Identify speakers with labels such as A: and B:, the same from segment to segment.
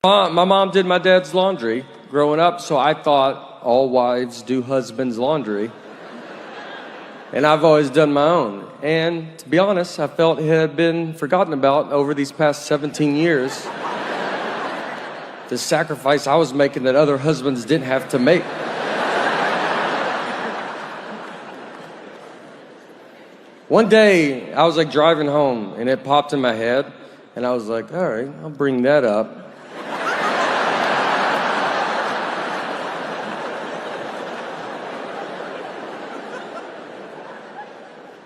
A: My mom did my dad's laundry growing up, so I thought all wives do husband's laundry. And I've always done my own. And to be honest, I felt it had been forgotten about over these past 17 years. The sacrifice I was making that other husbands didn't have to make. One day, I was driving home, and it popped in my head, and I was like, all right, I'll bring that up.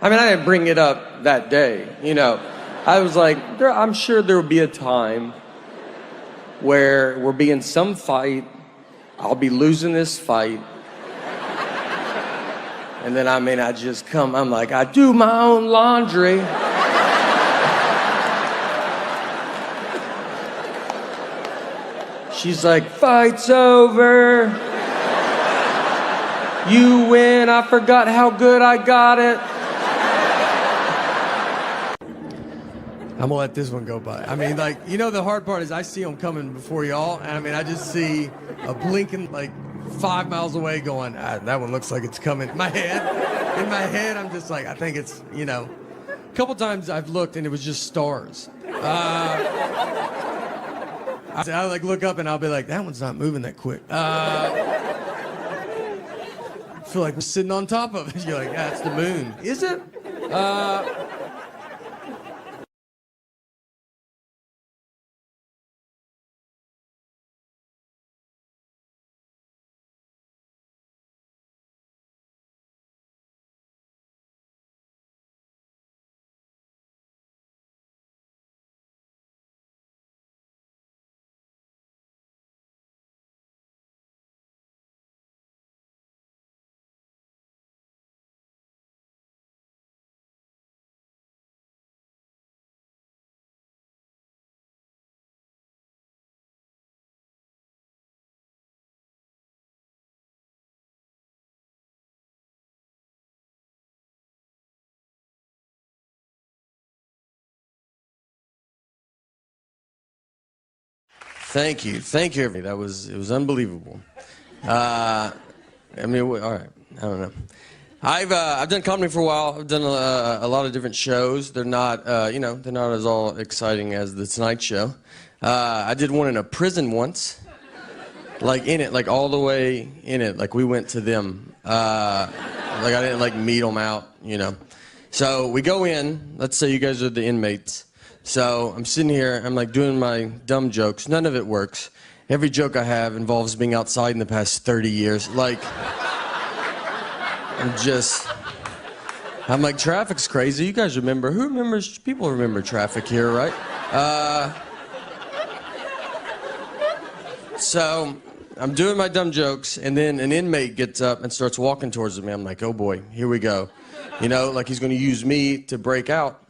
A: I mean, I didn't bring it up that day, I was like, I'm sure there will be a time where we'll be in some fight, I'll be losing this fight, and then I just come, I'm like, I do my own laundry. She's like, fight's over. You win, I forgot how good I got it.
B: I'm gonna let this one go by. I mean, the hard part is I see them coming before y'all, and I just see a blinking 5 miles away going, that one looks like it's coming. In my head, I'm just like, I think it's, A couple times I've looked and it was just stars. I look up and I'll be like, that one's not moving that quick. I feel like we're sitting on top of it. You're like, that's the moon. Is it? Thank you, everybody. It was unbelievable. All right, I don't know. I've done comedy for a while. I've done a lot of different shows. They're not, they're not as all exciting as the Tonight Show. I did one in a prison once, in it, all the way in it. We went to them. I didn't meet them out, So we go in. Let's say you guys are the inmates. So I'm sitting here, I'm doing my dumb jokes. None of it works. Every joke I have involves being outside in the past 30 years. I'm like, traffic's crazy. You guys remember, people remember traffic here, right? So I'm doing my dumb jokes, and then an inmate gets up and starts walking towards me. I'm like, oh boy, here we go. He's gonna use me to break out.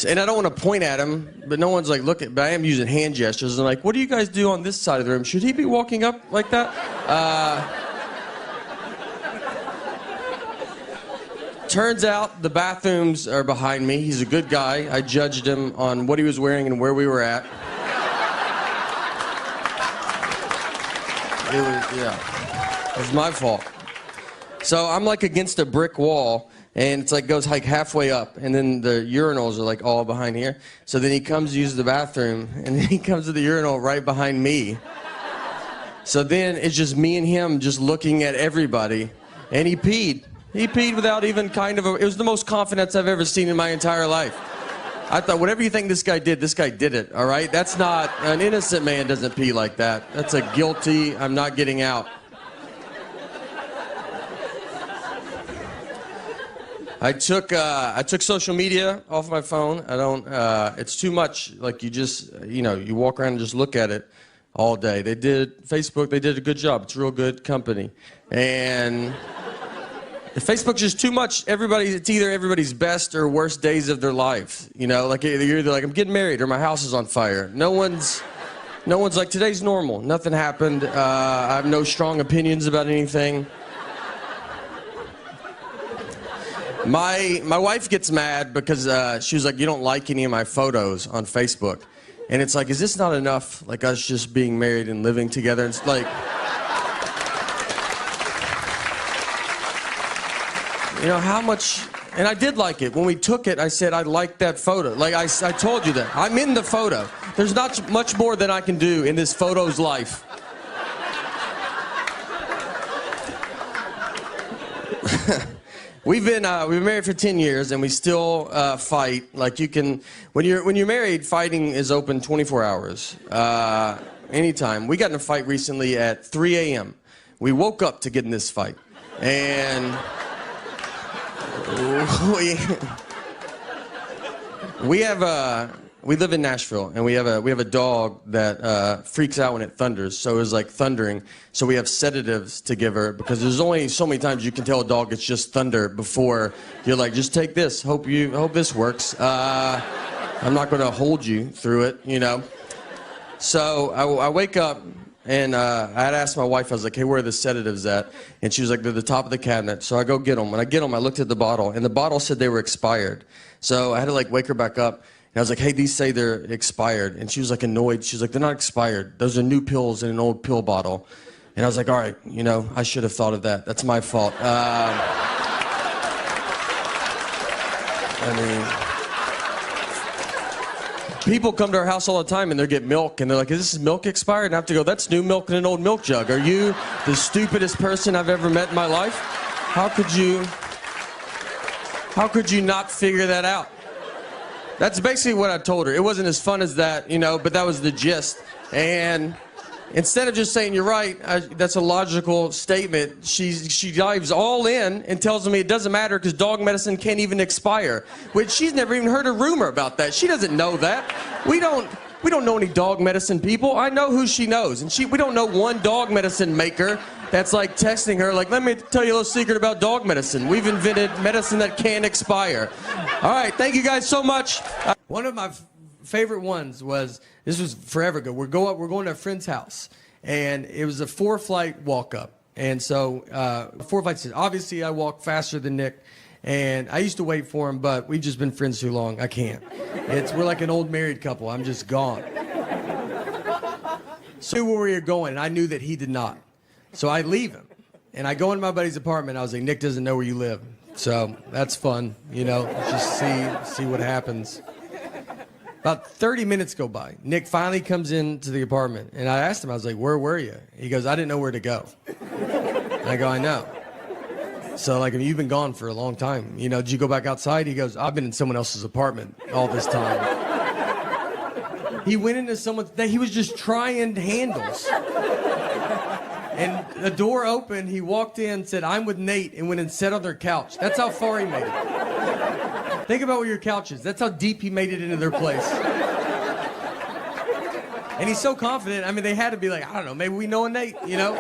B: And I don't want to point at him, but no one's looking, but I am using hand gestures. And what do you guys do on this side of the room? Should he be walking up like that? Turns out the bathrooms are behind me. He's a good guy. I judged him on what he was wearing and where we were at. It was my fault. So I'm against a brick wall. And it's goes halfway up, and then the urinals are all behind here. So then he comes to use the bathroom, and then he comes to the urinal right behind me. So then it's just me and him just looking at everybody, and he peed. He peed without even it was the most confidence I've ever seen in my entire life. I thought, whatever you think this guy did it, all right? That's not, an innocent man doesn't pee like that. That's a guilty, I'm not getting out. I took social media off my phone. I don't, it's too much. You walk around and just look at it all day. Facebook, they did a good job. It's a real good company. And Facebook's just too much. It's either everybody's best or worst days of their life. You're either I'm getting married or my house is on fire. No one's today's normal. Nothing happened. I have no strong opinions about anything. My wife gets mad because she was like, you don't like any of my photos on Facebook. And it's like, is this not enough? Like us just being married and living together? It's like, you know, how much, and I did like it. When we took it, I said, I like that photo. Like I told you that. I'm in the photo. There's not much more than I can do in this photo's life. We've been married for 10 years and we still fight. Like you can, when you're married, fighting is open 24 hours, anytime. We got in a fight recently at 3 a.m. We woke up to get in this fight, and we live in Nashville, and we have a dog that freaks out when it thunders. So it was like thundering. So we have sedatives to give her because there's only so many times you can tell a dog it's just thunder before you're like, just take this. Hope this works. I'm not going to hold you through it, you know. So I wake up. And I had asked my wife, I was like, hey, where are the sedatives at? And she was like, they're at the top of the cabinet. So I go get them. When I get them, I looked at the bottle, and the bottle said they were expired. So I had to like wake her back up. And I was like, hey, these say they're expired. And she was like annoyed. She was like, they're not expired. Those are new pills in an old pill bottle. And I was like, all right, you know, I should have thought of that. That's my fault. I mean, people come to our house all the time and they get milk and they're like, is this milk expired? And I have to go, that's new milk in an old milk jug. Are you the stupidest person I've ever met in my life? How could you not figure that out? That's basically what I told her. It wasn't as fun as that, you know, but that was the gist. And instead of just saying, you're right, that's a logical statement, she dives all in and tells me it doesn't matter because dog medicine can't even expire, which she's never even heard a rumor about that. She doesn't know that. We don't know any dog medicine people. I know who she knows, and we don't know one dog medicine maker that's like texting her like, let me tell you a little secret about dog medicine. We've invented medicine that can't expire. All right, thank you guys so much. One of my favorite ones was, this was forever ago. We're going to a friend's house, and it was a 4-flight walk up. And so 4 flights, obviously I walk faster than Nick, and I used to wait for him, but we've just been friends too long. I can't. We're like an old married couple. I'm just gone. So where we were going, and I knew that he did not. So I leave him, and I go into my buddy's apartment. I was like, Nick doesn't know where you live. So that's fun, you know, just see what happens. About 30 minutes go by. Nick finally comes into the apartment, and I asked him, I was like, where were you? He goes, I didn't know where to go. And I go, I know. So, like, you've been gone for a long time. You know, did you go back outside? He goes, I've been in someone else's apartment all this time. He went into someone's, he was just trying handles. And the door opened, he walked in, said, I'm with Nate, and went and sat on their couch. That's how far he made it. Think about where your couch is. That's how deep he made it into their place. And he's so confident. I mean, they had to be like, I don't know, maybe we know a Nate, you know?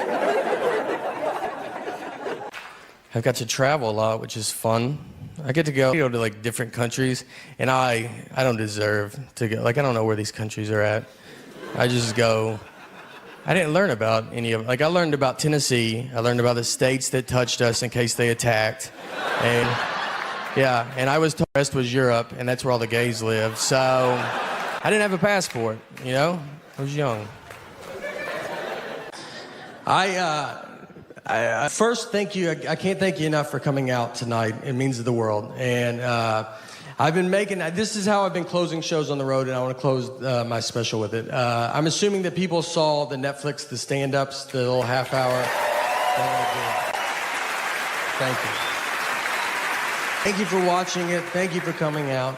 B: I've got to travel a lot, which is fun. I get to go to like different countries, and I don't deserve to go. Like, I don't know where these countries are at. I just go. I didn't learn about any of it. Like, I learned about Tennessee. I learned about the states that touched us in case they attacked. And yeah, and I was told the rest was Europe, and that's where all the gays live. So I didn't have a passport, you know? I was young. I first thank you. I can't thank you enough for coming out tonight. It means the world. And I've been this is how I've been closing shows on the road, and I want to close my special with it. I'm assuming that people saw the Netflix, the stand-ups, the little half hour. Thank you. Thank you for watching it. Thank you for coming out.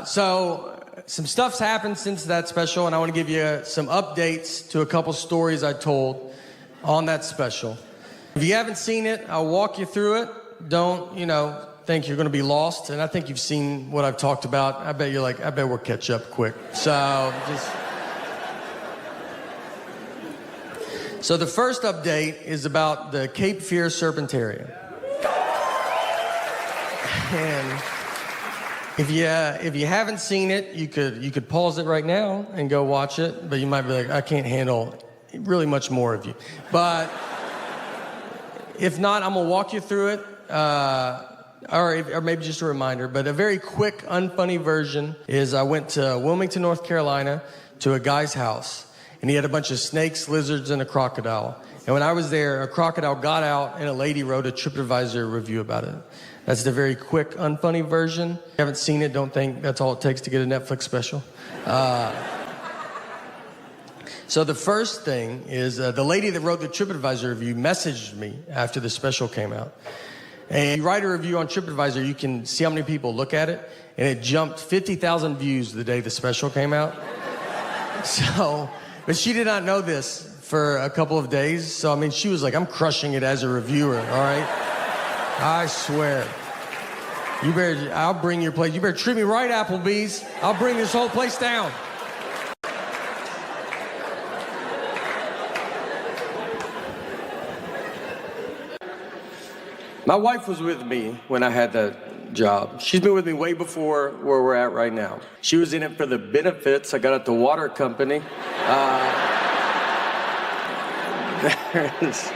B: So some stuff's happened since that special, and I want to give you some updates to a couple stories I told on that special. If you haven't seen it, I'll walk you through it. Don't, think you're going to be lost. And I think you've seen what I've talked about. I bet you're like, I bet we'll catch up quick. So the first update is about the Cape Fear Serpentarium. And if you haven't seen it, you could pause it right now and go watch it. But you might be like, I can't handle really much more of you. But if not, I'm gonna walk you through it. or maybe just a reminder, but a very quick, unfunny version is I went to Wilmington, North Carolina to a guy's house, and he had a bunch of snakes, lizards, and a crocodile. And when I was there, a crocodile got out, and a lady wrote a TripAdvisor review about it. That's the very quick, unfunny version. If you haven't seen it, don't think that's all it takes to get a Netflix special. So the first thing is the lady that wrote the TripAdvisor review messaged me after the special came out. And you write a review on TripAdvisor, you can see how many people look at it, and it jumped 50,000 views the day the special came out. So, but she did not know this for a couple of days. So, I mean, she was like, I'm crushing it as a reviewer, all right? I swear. I'll bring your place. You better treat me right, Applebee's. I'll bring this whole place down.
A: My wife was with me when I had that job. She's been with me way before where we're at right now. She was in it for the benefits. I got at the water company. There it is.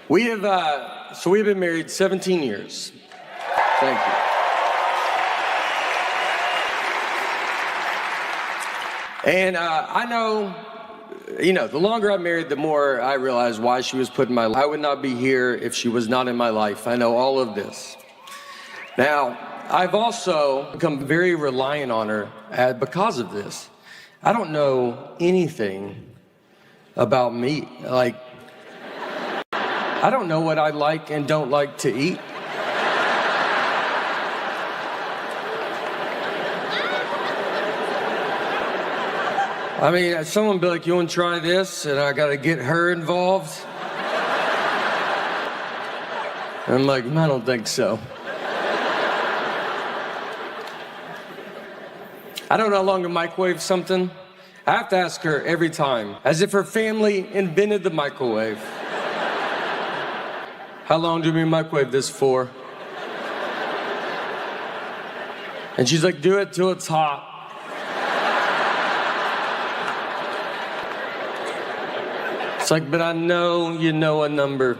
A: We've been married 17 years. Thank you. And I know, the longer I'm married, the more I realize why she was put in my life. I would not be here if she was not in my life. I know all of this. Now, I've also become very reliant on her because of this. I don't know anything about me. Like, I don't know what I like and don't like to eat. I mean, someone be like, you want to try this? And I got to get her involved. And I'm like, I don't think so. I don't know how long to microwave something. I have to ask her every time, as if her family invented the microwave. How long do we microwave this for? And she's like, do it till it's hot. It's like, but I know you know a number,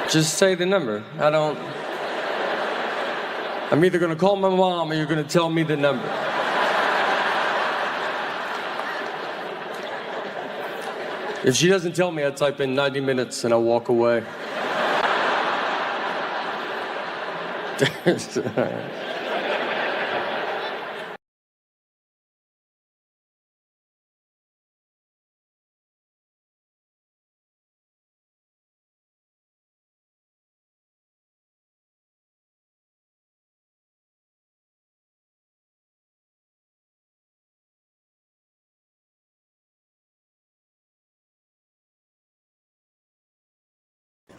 A: just say the number. I'm either gonna call my mom or you're gonna tell me the number. If she doesn't tell me, I type in 90 minutes and I walk away.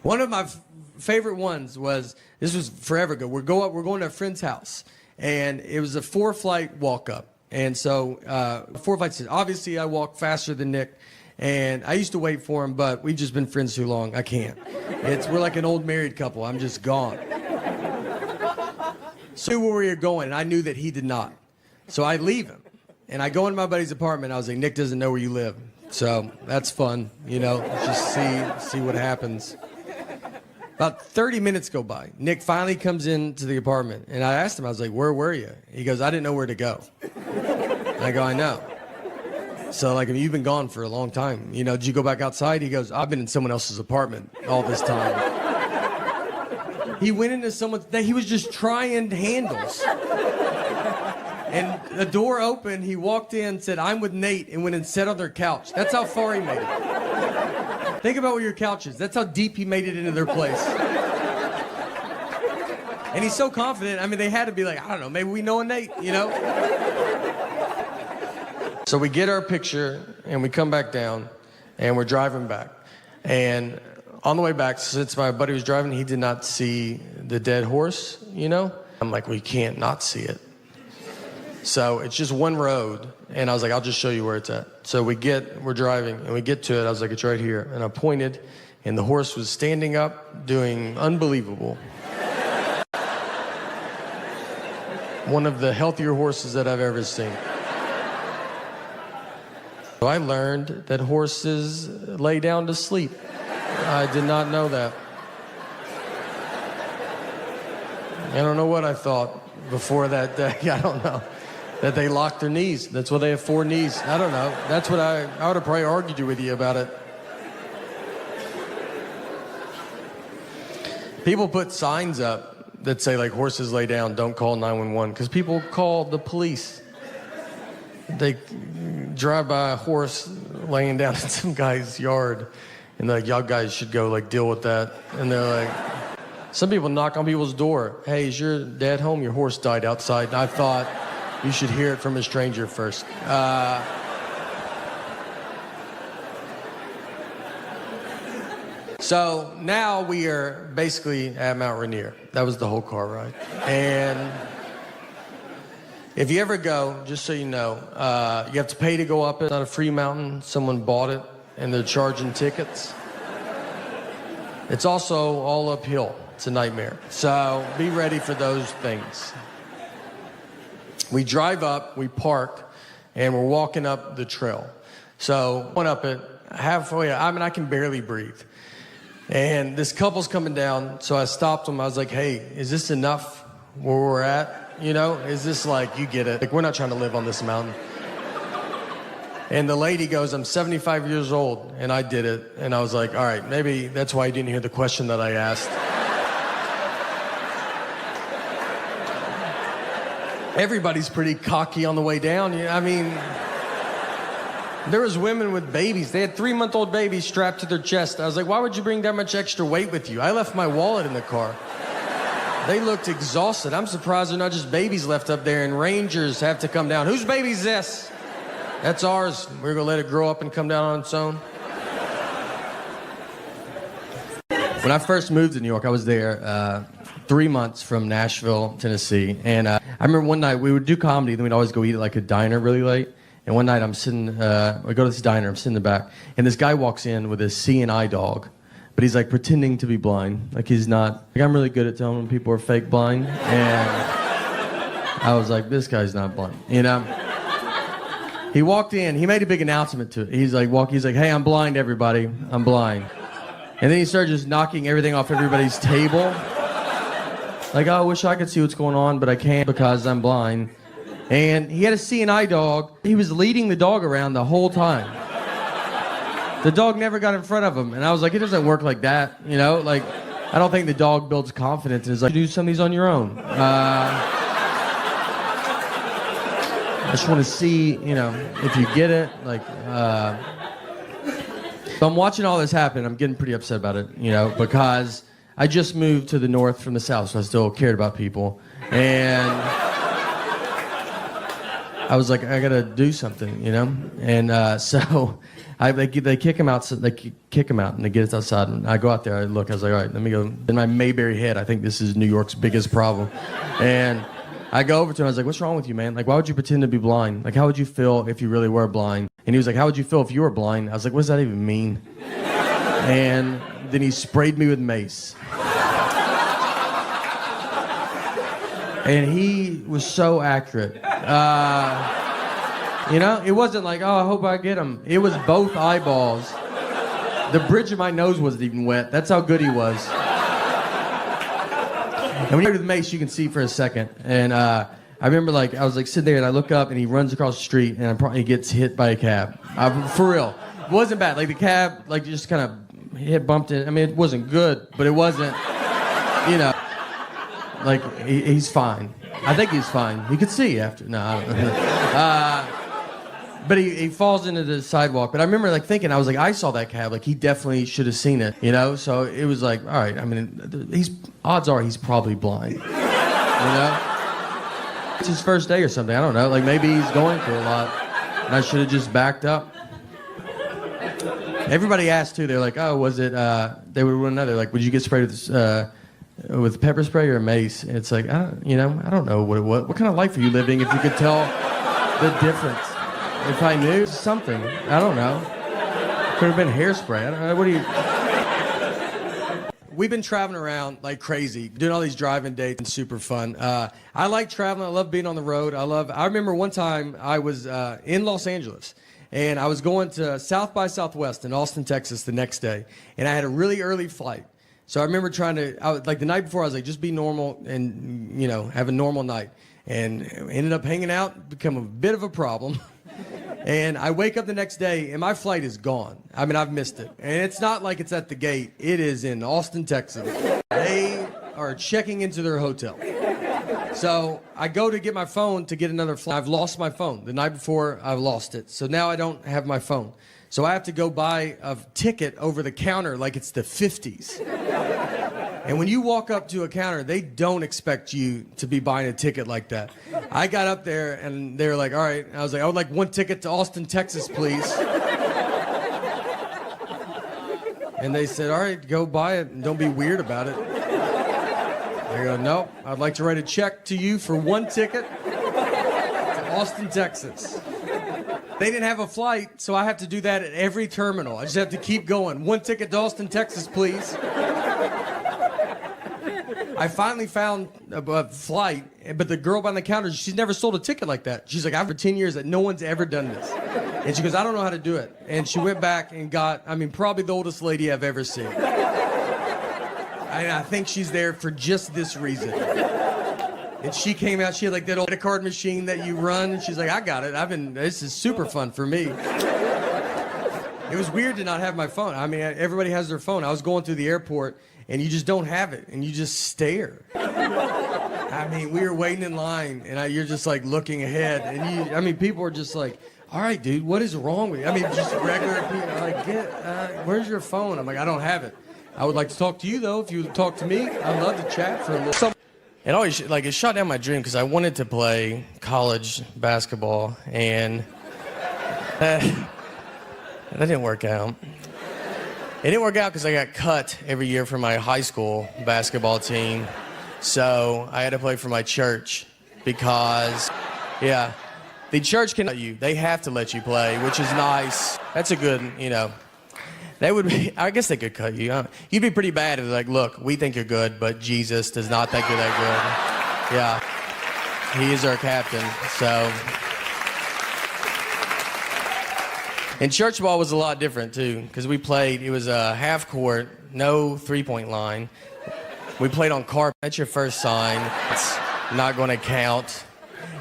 B: One of my favorite ones was, this was forever ago. We're going to a friend's house, and it was a 4-flight walk up. And so 4 flights, obviously I walk faster than Nick, and I used to wait for him, but we've just been friends too long. I can't. We're like an old married couple. I'm just gone. So I knew where we were going, and I knew that he did not. So I leave him, and I go into my buddy's apartment. I was like, Nick doesn't know where you live. So that's fun, just see what happens. About 30 minutes go by. Nick finally comes into the apartment, and I asked him, I was like, where were you? He goes, I didn't know where to go. And I go, I know. So, you've been gone for a long time. Did you go back outside? He goes, I've been in someone else's apartment all this time. He went into he was just trying handles. And the door opened, he walked in, said, I'm with Nate, and went and sat on their couch. That's how far he made it. Think about where your couch is. That's how deep he made it into their place. And he's so confident. I mean, they had to be like, I don't know, maybe we know a Nate, So we get our picture, and we come back down, and we're driving back. And on the way back, since my buddy was driving, he did not see the dead horse, I'm like, we can't not see it. So it's just one road, and I was like, I'll just show you where it's at. So we're driving, and we get to it. I was like, it's right here. And I pointed, and the horse was standing up, doing unbelievable. One of the healthier horses that I've ever seen. So I learned that horses lay down to sleep. I did not know that. I don't know what I thought before that day. I don't know. That they lock their knees. That's why they have 4 knees. I don't know. That's what I would have probably argued with you about it. People put signs up that say, like, horses lay down, don't call 911, because people call the police. They drive by a horse laying down in some guy's yard, and they're like, y'all guys should go, like, deal with that. And they're like, some people knock on people's door. Hey, is your dad home? Your horse died outside. And I thought you should hear it from a stranger first. So now we are basically at Mount Rainier. That was the whole car ride. And if you ever go, just so you know, you have to pay to go up it. It's not a free mountain. Someone bought it, and they're charging tickets. It's also all uphill. It's a nightmare. So be ready for those things. We drive up, we park, and we're walking up the trail. So went up it halfway. I mean, I can barely breathe. And this couple's coming down, so I stopped them. I was like, hey, is this enough where we're at? You know, is this like, you get it? Like, we're not trying to live on this mountain. And the lady goes, I'm 75 years old, and I did it. And I was like, all right, maybe that's why you didn't hear the question that I asked. Everybody's pretty cocky on the way down. I mean, there was women with babies. They had 3-month-old babies strapped to their chest. I was like, why would you bring that much extra weight with you? I left my wallet in the car. They looked exhausted. I'm surprised they're not just babies left up there and rangers have to come down. Whose baby's this? That's ours. We're going to let it grow up and come down on its own. When I first moved to New York, I was there 3 months from Nashville, Tennessee. And I remember one night we would do comedy, then we'd always go eat at like a diner really late. And one night I'm sitting, we go to this diner, I'm sitting in the back, and this guy walks in with a seeing-eye dog, but he's like pretending to be blind. Like he's not, like I'm really good at telling when people are fake blind. And I was like, this guy's not blind, you know? He walked in, he made a big announcement to it. He's like, hey, I'm blind, everybody, I'm blind. And then he started just knocking everything off everybody's table. Like, oh, I wish I could see what's going on, but I can't because I'm blind. And he had a seeing-eye dog. He was leading the dog around the whole time. The dog never got in front of him. And I was like, it doesn't work like that, you know? Like, I don't think the dog builds confidence and is like, you do some of these on your own. I just want to see, you know, if you get it. Like, so I'm watching all this happen. I'm getting pretty upset about it, you know, because I just moved to the north from the south, so I still cared about people. And I was like, I gotta do something, you know? And so they kick him out, and they get us outside. And I go out there, I look, I was like, all right, let me go. In my Mayberry head, I think this is New York's biggest problem. And I go over to him, I was like, what's wrong with you, man? Like, why would you pretend to be blind? Like, how would you feel if you really were blind? And he was like, how would you feel if you were blind? I was like, what does that even mean? And then he sprayed me with mace. And he was so accurate. You know, it wasn't like, oh, I hope I get him. It was both eyeballs. The bridge of my nose wasn't even wet. That's how good he was. And when you're with mace, you can see for a second. And I remember, like, I was like sitting there, and I look up, and he runs across the street, and he gets hit by a cab. For real, it wasn't bad. Like the cab, like just kind of bumped it. I mean, it wasn't good, but it wasn't, you know. Like, he's fine. I think he's fine. He could see after. No, I don't know. But he falls into the sidewalk. But I remember, like, thinking, I was like, I saw that cab. Like, he definitely should have seen it, you know? So it was like, all right, I mean, odds are he's probably blind, you know? It's his first day or something. I don't know. Like, maybe he's going through a lot. And I should have just backed up. Everybody asked, too. They're like, oh, was it, they would one another. Like, would you get sprayed with pepper spray or mace? And it's like, I don't know what it was. What kind of life are you living if you could tell the difference? If I knew something, I don't know. Could have been hairspray. I don't know. What do you? We've been traveling around like crazy, doing all these driving dates and super fun. I like traveling. I love being on the road. I remember one time I was in Los Angeles, And I was going to South by Southwest in Austin, Texas the next day. And I had a really early flight. So I remember like the night before, I was like, just be normal and, have a normal night. And ended up hanging out, become a bit of a problem. And I wake up the next day, and my flight is gone. I mean, I've missed it. And it's not like it's at the gate. It is in Austin, Texas. They are checking into their hotel. So I go to get my phone to get another flight. I've lost my phone. The night before, I've lost it. So now I don't have my phone. So I have to go buy a ticket over the counter like it's the 50s. And when you walk up to a counter, they don't expect you to be buying a ticket like that. I got up there, and they were like, all right. And I was like, I would like one ticket to Austin, Texas, please. And they said, all right, go buy it, and don't be weird about it. I go, no, I'd like to write a check to you for one ticket to Austin, Texas. They didn't have a flight, so I have to do that at every terminal. I just have to keep going. One ticket to Austin, Texas, please. I finally found a flight, but the girl behind the counter, she's never sold a ticket like that. She's like, I've for 10 years that no one's ever done this. And she goes, I don't know how to do it. And she went back and got, probably the oldest lady I've ever seen. And I think she's there for just this reason. And she came out, she had like that old credit card machine that you run. And she's like, I got it. This is super fun for me. It was weird to not have my phone. Everybody has their phone. I was going through the airport, and you just don't have it, and you just stare. We were waiting in line, and you're just like looking ahead, and people are just like, all right, dude, what is wrong with you? Just regular people, like, where's your phone? I'm like, I don't have it. I would like to talk to you, though. If you would talk to me, I'd love to chat for a little. It always, it shot down my dream, because I wanted to play college basketball, and that didn't work out. It didn't work out because I got cut every year from my high school basketball team. So I had to play for my church because, the church can let you. They have to let you play, which is nice. That's a good, I guess they could cut you. You'd be pretty bad if they're like, look, we think you're good, but Jesus does not think you're that good. Yeah, he is our captain, so. And church ball was a lot different, too, because it was a half court, no three-point line. We played on carpet. That's your first sign. It's not going to count.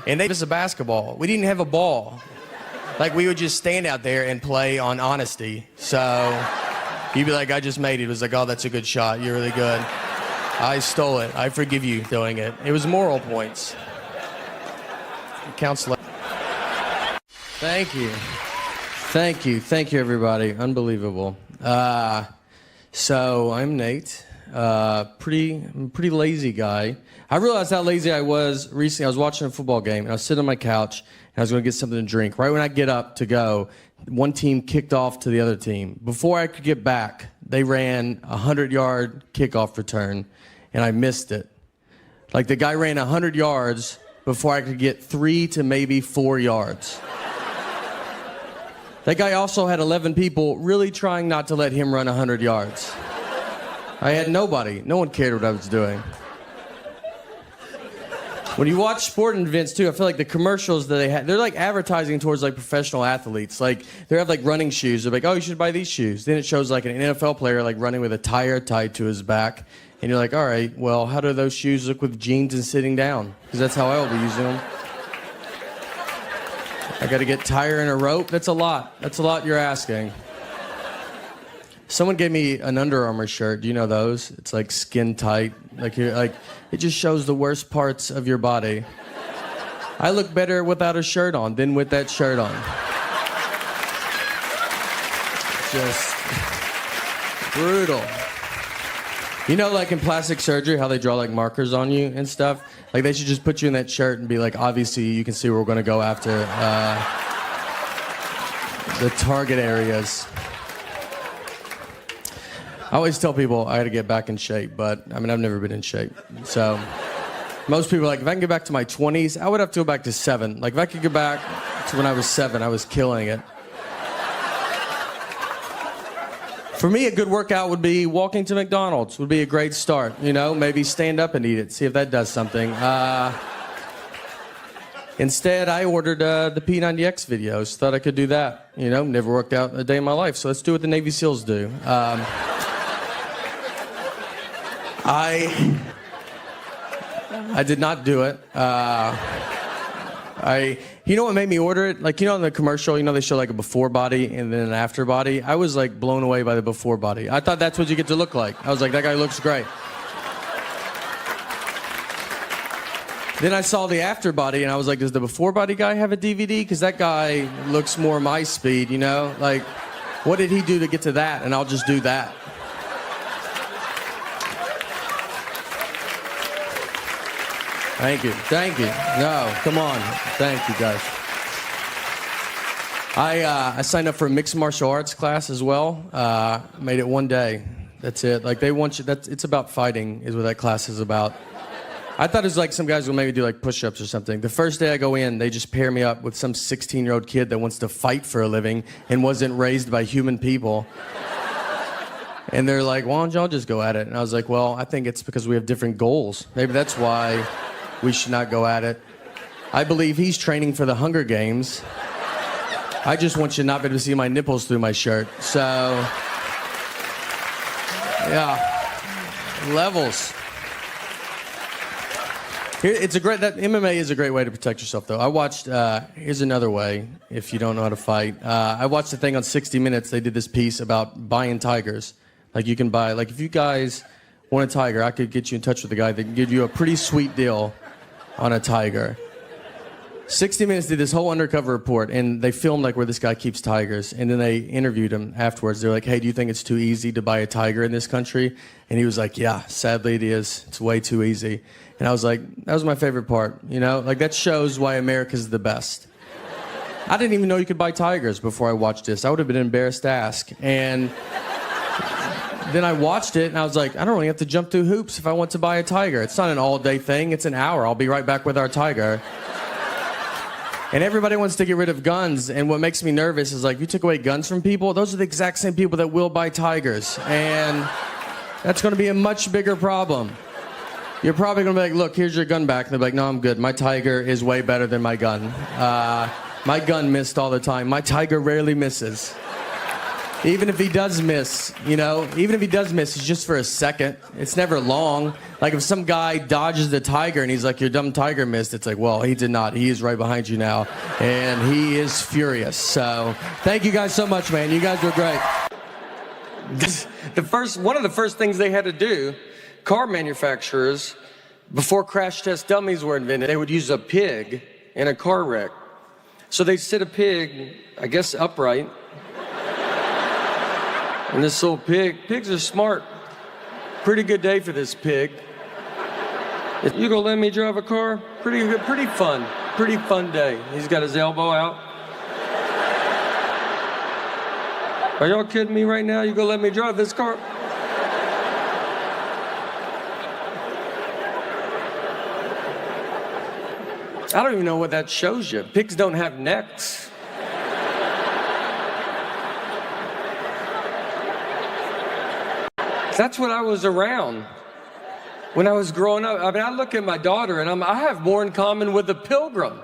B: And they gave us a basketball. We didn't have a ball. We would just stand out there and play on honesty. So you'd be like, I just made it. It was like, oh, that's a good shot. You're really good. I stole it. I forgive you doing it. It was moral points. It counts. Thank you. Thank you, everybody. Unbelievable. So I'm Nate. Pretty lazy guy. I realized how lazy I was recently. I was watching a football game, and I was sitting on my couch, and I was going to get something to drink. Right when I get up to go, one team kicked off to the other team. Before I could get back, they ran a 100-yard kickoff return, and I missed it. The guy ran 100 yards before I could get 3 to maybe 4 yards. That guy also had 11 people really trying not to let him run 100 yards. I had nobody. No one cared what I was doing. When you watch sporting events, too, I feel like the commercials that they have, they're like advertising towards professional athletes. They have running shoes. They're like, oh, you should buy these shoes. Then it shows an NFL player running with a tire tied to his back. And you're like, all right, well, how do those shoes look with jeans and sitting down? Because that's how I will be using them. I got to get tire and a rope. That's a lot. That's a lot you're asking. Someone gave me an Under Armour shirt. Do you know those? It's skin tight. It just shows the worst parts of your body. I look better without a shirt on than with that shirt on. Just brutal. You know, in plastic surgery, how they draw markers on you and stuff? They should just put you in that shirt and be obviously you can see where we're going to go after the target areas. I always tell people I got to get back in shape, but I've never been in shape. So most people are if I can get back to my 20s, I would have to go back to 7. If I could get back to when I was 7, I was killing it. For me, a good workout would be walking to McDonald's would be a great start. Maybe stand up and eat it, see if that does something. Instead, I ordered the P90X videos. Thought I could do that. You know, never worked out a day in my life. So let's do what the Navy SEALs do. I did not do it. You know what made me order it? Like, you know, in the commercial, you know, they show like a before body and then an after body. I was like blown away by the before body. I thought that's what you get to look like. I was like, that guy looks great. Then I saw the after body and I was like, does the before body guy have a DVD? Because that guy looks more my speed, you know? Like, what did he do to get to that? And I'll just do that. Thank you. Thank you. No, come on. Thank you, guys. I signed up for a mixed martial arts class as well. Made it one day. That's it. Like, they want you, it's about fighting is what that class is about. I thought it was like some guys will maybe do like push-ups or something. The first day I go in, they just pair me up with some 16-year-old kid that wants to fight for a living and wasn't raised by human people. And they're like, why don't y'all just go at it? And I was like, well, I think it's because we have different goals. Maybe that's why we should not go at it. I believe he's training for the Hunger Games. I just want you to not be able to see my nipples through my shirt. So, yeah, levels. That MMA is a great way to protect yourself, though. I watched, here's another way, if you don't know how to fight. I watched a thing on 60 Minutes. They did this piece about buying tigers. Like, you can buy, like, if you guys want a tiger, I could get you in touch with a guy that can give you a pretty sweet deal on a tiger. 60 Minutes did this whole undercover report, and they filmed, like, where this guy keeps tigers, and then they interviewed him afterwards. They're like, hey, do you think it's too easy to buy a tiger in this country? And he was like, yeah, sadly it is. It's way too easy. And I was like, that was my favorite part, you know? Like, that shows why America's the best. I didn't even know you could buy tigers before I watched this. I would have been embarrassed to ask. And then I watched it, and I was like, I don't really have to jump through hoops if I want to buy a tiger. It's not an all-day thing. It's an hour. I'll be right back with our tiger. And everybody wants to get rid of guns, and what makes me nervous is, like, if you took away guns from people, those are the exact same people that will buy tigers. And that's going to be a much bigger problem. You're probably going to be like, look, here's your gun back. And they'll be like, no, I'm good. My tiger is way better than my gun. My gun missed all the time. My tiger rarely misses. Even if he does miss, you know, even if he does miss, it's just for a second. It's never long. Like, if some guy dodges the tiger and he's like, your dumb tiger missed, it's like, well, he did not. He is right behind you now. And he is furious. So thank you guys so much, man. You guys were great.
A: One of the first things they had to do, car manufacturers, before crash test dummies were invented, they would use a pig in a car wreck. So they'd sit a pig, I guess, upright. And this little pigs are smart. Pretty good day for this pig. If you gonna let me drive a car? Pretty fun day. He's got his elbow out. Are y'all kidding me right now? You gonna let me drive this car? I don't even know what that shows you. Pigs don't have necks. That's what I was around when I was growing up. I mean, I look at my daughter and I have more in common with a pilgrim.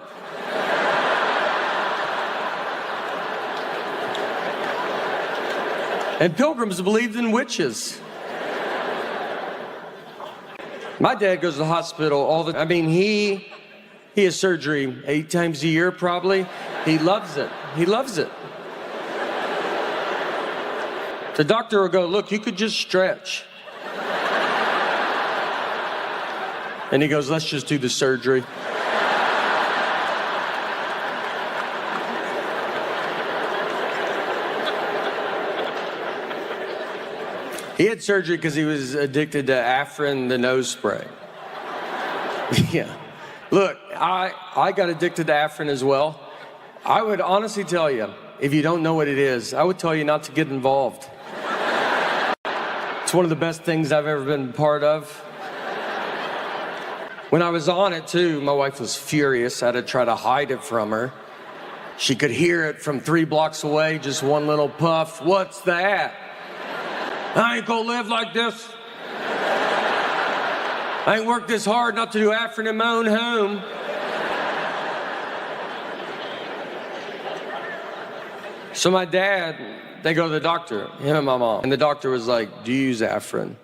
A: And pilgrims believed in witches. My dad goes to the hospital all the time. I mean, he has surgery 8 times a year, probably. He loves it. He loves it. The doctor will go, look, you could just stretch. And he goes, let's just do the surgery. He had surgery because he was addicted to Afrin, the nose spray. Yeah. Look, I got addicted to Afrin as well. I would honestly tell you, if you don't know what it is, I would tell you not to get involved. It's one of the best things I've ever been part of. When I was on it, too, my wife was furious. I had to try to hide it from her. She could hear it from 3 blocks away, just one little puff. What's that? I ain't gonna live like this. I ain't worked this hard not to do Afrin in my own home. So my dad, they go to the doctor, him and my mom. And the doctor was like, do you use Afrin?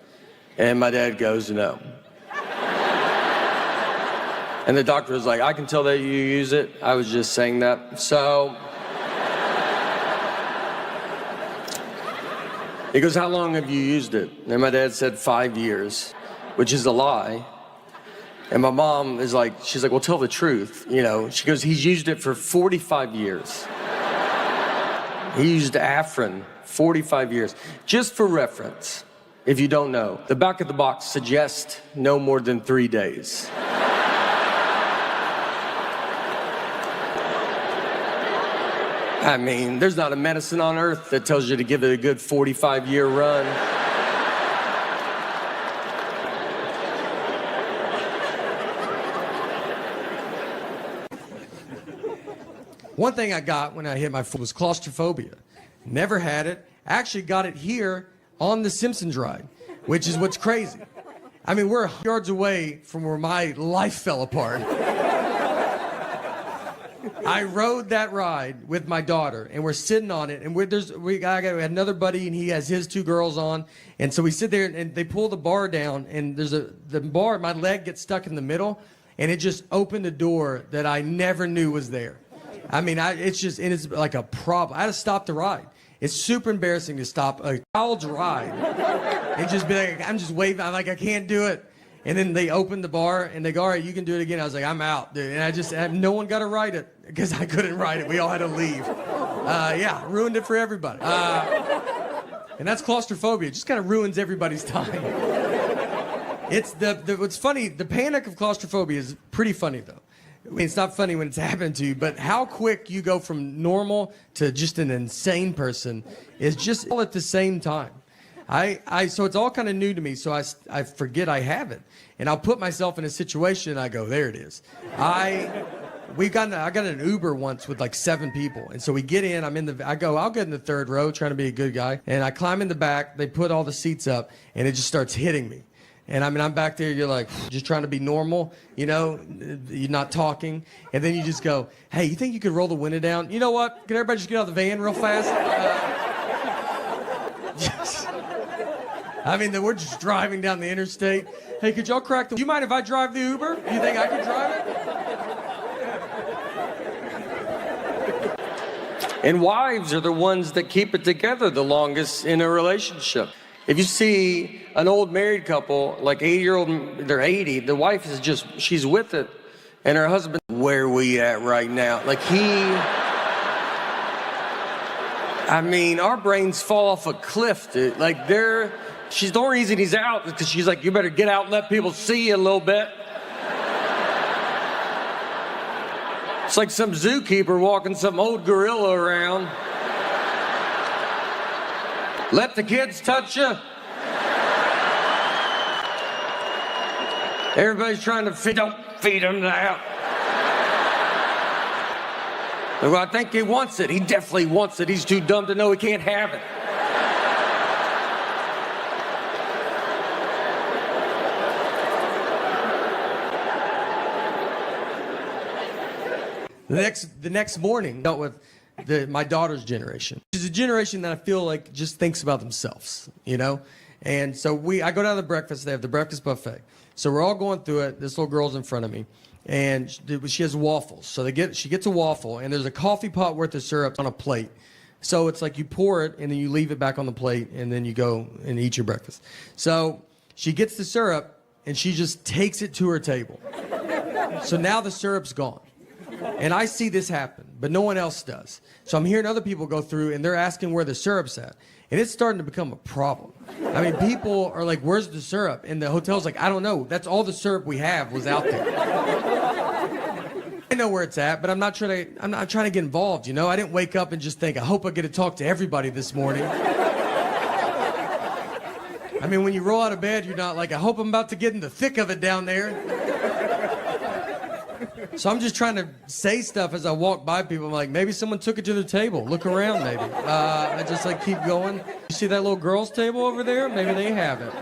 A: And my dad goes, no. And the doctor was like, I can tell that you use it. I was just saying that. So he goes, how long have you used it? And my dad said 5 years, which is a lie. And my mom is like, she's like, well, tell the truth. You know, she goes, he's used it for 45 years. He used Afrin 45 years. Just for reference, if you don't know, the back of the box suggests no more than 3 days. I mean, there's not a medicine on earth that tells you to give it a good 45-year run.
B: One thing I got when I hit my foot was claustrophobia. Never had it. Actually got it here on the Simpsons ride, which is what's crazy. I mean, we're yards away from where my life fell apart. I rode that ride with my daughter, and we're sitting on it, and we had another buddy, and he has his 2 girls on, and so we sit there, and they pull the bar down, and the bar, my leg gets stuck in the middle, and it just opened a door that I never knew was there. I mean, it's like a problem. I had to stop the ride. It's super embarrassing to stop a child's ride and just be like, I'm just waving. I'm like, I can't do it. And then they opened the bar and they go, all right, you can do it again. I was like, I'm out, dude. And no one got to ride it because I couldn't ride it. We all had to leave. Yeah, ruined it for everybody. And that's claustrophobia. It just kind of ruins everybody's time. It's what's funny, the panic of claustrophobia is pretty funny though. I mean, it's not funny when it's happened to you, but how quick you go from normal to just an insane person is just all at the same time. So it's all kind of new to me, so I forget I have it. And I'll put myself in a situation and I go, there it is. I got an Uber once with like 7 people. And so we get in, I'll get in the 3rd row trying to be a good guy. And I climb in the back, they put all the seats up and it just starts hitting me. And I mean, I'm back there, you're like, just trying to be normal, you know, you're not talking. And then you just go, hey, you think you could roll the window down? You know what? Can everybody just get out of the van real fast? I mean, we're just driving down the interstate. Hey, could y'all crack the... Do you mind if I drive the Uber? Do you think I could drive it?
A: And wives are the ones that keep it together the longest in a relationship. If you see an old married couple, like 80-year-old, they're 80, the wife is just, she's with it, and her husband, where are we at right now? Like I mean, our brains fall off a cliff, dude. Like the only reason he's out is because she's like, you better get out and let people see you a little bit. It's like some zookeeper walking some old gorilla around. Let the kids touch you. Everybody's trying to don't feed him that. Well, I think he wants it. He definitely wants it. He's too dumb to know he can't have it.
B: The next morning, dealt with my daughter's generation. It's a generation that I feel like just thinks about themselves, you know? And so I go down to the breakfast, they have the breakfast buffet. So we're all going through it, this little girl's in front of me, and she has waffles. So she gets a waffle, and there's a coffee pot worth of syrup on a plate. So it's like you pour it, and then you leave it back on the plate, and then you go and eat your breakfast. So she gets the syrup, and she just takes it to her table. So now the syrup's gone. And I see this happen, but no one else does. So I'm hearing other people go through, and they're asking where the syrup's at. And it's starting to become a problem. I mean, people are like, where's the syrup? And the hotel's like, I don't know. That's all the syrup we have was out there. I know where it's at, but I'm not trying to get involved, you know? I didn't wake up and just think, I hope I get to talk to everybody this morning. I mean, when you roll out of bed, you're not like, I hope I'm about to get in the thick of it down there. So I'm just trying to say stuff as I walk by people. I'm like, maybe someone took it to the table. Look around, maybe. I just like keep going. You see that little girl's table over there? Maybe they have it.